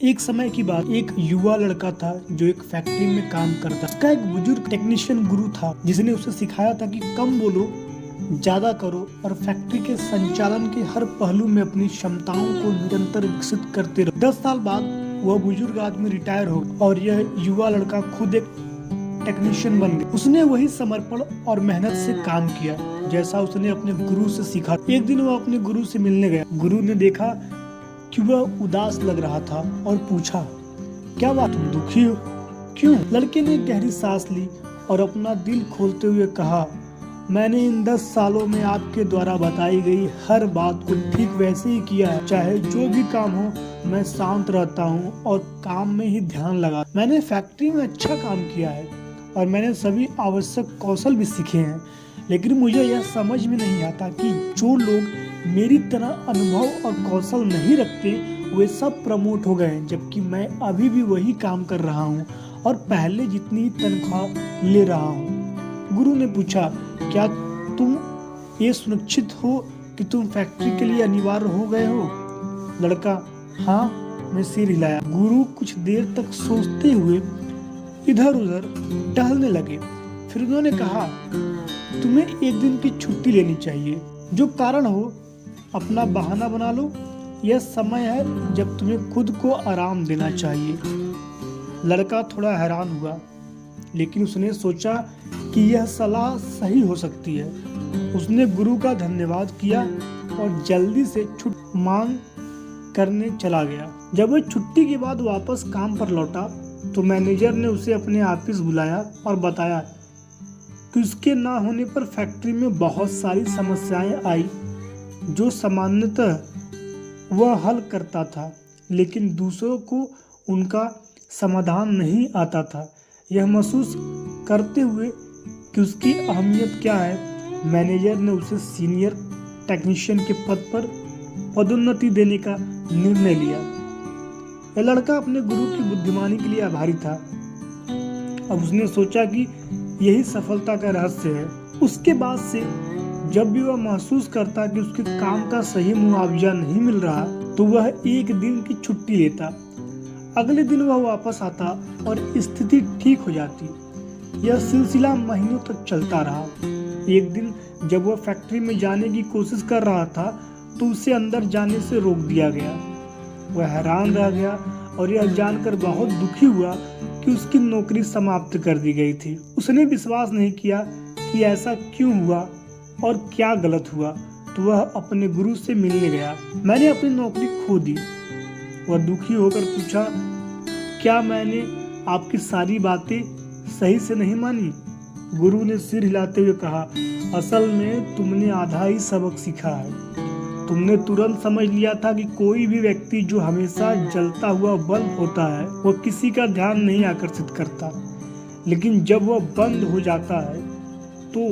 एक समय की बात, एक युवा लड़का था जो एक फैक्ट्री में काम करता। उसका एक बुजुर्ग टेक्नीशियन गुरु था जिसने उसे सिखाया था कि कम बोलो, ज्यादा करो और फैक्ट्री के संचालन के हर पहलू में अपनी क्षमताओं को निरंतर विकसित करते रहो। 10 साल बाद वह बुजुर्ग आदमी रिटायर हो और यह युवा लड़का खुद एक टेक्नीशियन बन गया। उसने वही समर्पण और मेहनत से काम किया जैसा उसने अपने गुरु से सीखा। एक दिन वह अपने गुरु से मिलने गया। गुरु ने देखा कि वह उदास लग रहा था और पूछा, क्या बात, तुम दुखी हो? क्यों? लड़के ने गहरी सांस ली और अपना दिल खोलते हुए कहा, मैंने इन 10 सालों में आपके द्वारा बताई गई हर बात को ठीक वैसे ही किया है। चाहे जो भी काम हो, मैं शांत रहता हूँ और काम में ही ध्यान लगा। मैंने फैक्ट्री में अच्छा काम किया है और मैंने सभी आवश्यक कौशल भी सीखे हैं, लेकिन मुझे यह समझ में नहीं आता कि जो लोग मेरी तरह अनुभव और कौशल नहीं रखते वे सब प्रमोट हो गए, जबकि मैं अभी भी वही काम कर रहा हूँ और पहले जितनी तनख्वाह ले रहा हूँ। गुरु ने पूछा, क्या तुम ये सुनिश्चित हो कि तुम फैक्ट्री के लिए अनिवार्य हो गए हो? लड़का हाँ मैं सिर हिलाया। गुरु कुछ देर तक सोचते हुए इधर उधर टहलने लगे। फिर उन्होंने कहा, तुम्हें एक दिन की छुट्टी लेनी चाहिए। जो कारण हो अपना बहाना बना लो। यह समय है जब तुम्हें खुद को आराम देना चाहिए। लड़का थोड़ा हैरान हुआ, लेकिन उसने सोचा कि यह सलाह सही हो सकती है। उसने गुरु का धन्यवाद किया और जल्दी से छुट्टी मांग करने चला गया। जब वह छुट्टी के बाद वापस काम पर लौटा तो मैनेजर ने उसे अपने ऑफिस बुलाया और बताया कि उसके ना होने पर फैक्ट्री में बहुत सारी समस्याएं आई जो सामान्यतः वह हल करता था, लेकिन दूसरों को उनका समाधान नहीं आता था। यह महसूस करते हुए कि उसकी अहमियत क्या है, मैनेजर ने उसे सीनियर टेक्नीशियन के पद पर पदोन्नति देने का निर्णय लिया। यह लड़का अपने गुरु की बुद्धिमानी के लिए आभारी था। अब उसने सोचा कि यही सफलता का रहस्य है। उसके बाद से जब भी वह महसूस करता कि उसके काम का सही मुआवजा नहीं मिल रहा तो वह एक दिन की छुट्टी लेता। अगले दिन वह वापस आता और स्थिति ठीक हो जाती। यह सिलसिला महीनों तक चलता रहा। एक दिन जब वह फैक्ट्री में जाने की कोशिश कर रहा था तो उसे अंदर जाने से रोक दिया गया। वह हैरान रह गया और यह जानकर बहुत दुखी हुआ कि उसकी नौकरी समाप्त कर दी गई थी। उसने विश्वास नहीं किया कि ऐसा क्यों हुआ और क्या गलत हुआ, तो वह अपने गुरु से मिलने गया। मैंने अपनी नौकरी खो दी। वह दुखी होकर पूछा, क्या मैंने आपकी सारी बातें सही से नहीं मानी? गुरु ने सिर हिलाते हुए कहा, असल में तुमने आधा ही सबक सीखा है। तुमने तुरंत समझ लिया था कि कोई भी व्यक्ति जो हमेशा जलता हुआ बल्ब होता है वह किसी का ध्यान नहीं आकर्षित करता, लेकिन जब वह बंद हो जाता है तो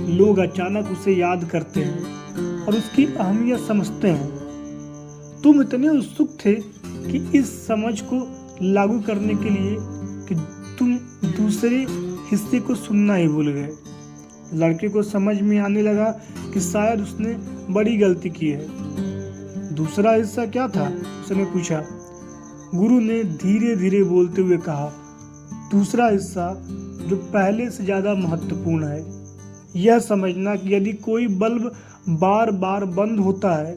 लोग अचानक उसे याद करते हैं और उसकी अहमियत समझते हैं। तुम इतने उत्सुक थे कि इस समझ को लागू करने के लिए कि तुम दूसरे हिस्से को सुनना ही भूल गए। लड़के को समझ में आने लगा कि शायद उसने बड़ी गलती की है। दूसरा हिस्सा क्या था? उसने पूछा। गुरु ने धीरे धीरे बोलते हुए कहा, दूसरा हिस्सा जो पहले से ज्यादा महत्वपूर्ण है, यह समझना कि यदि कोई बल्ब बार बार बंद होता है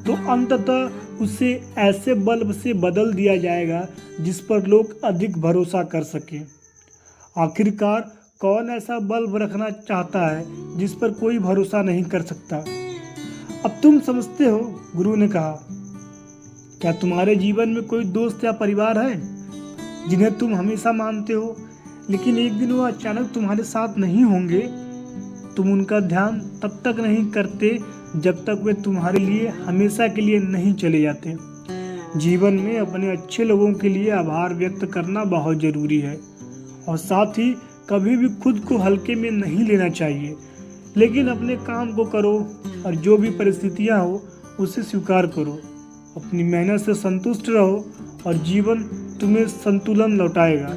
तो अंततः उसे ऐसे बल्ब से बदल दिया जाएगा जिस पर लोग अधिक भरोसा कर सकें। आखिरकार कौन ऐसा बल्ब रखना चाहता है जिस पर कोई भरोसा नहीं कर सकता? अब तुम समझते हो, गुरु ने कहा। क्या तुम्हारे जीवन में कोई दोस्त या परिवार है जिन्हें तुम हमेशा मानते हो, लेकिन एक दिन वो अचानक तुम्हारे साथ नहीं होंगे? तुम उनका ध्यान तब तक नहीं करते जब तक वे तुम्हारे लिए हमेशा के लिए नहीं चले जाते। जीवन में अपने अच्छे लोगों के लिए आभार व्यक्त करना बहुत जरूरी है और साथ ही कभी भी खुद को हल्के में नहीं लेना चाहिए, लेकिन अपने काम को करो और जो भी परिस्थितियां हो उसे स्वीकार करो। अपनी मेहनत से संतुष्ट रहो और जीवन तुम्हें संतुलन लौटाएगा।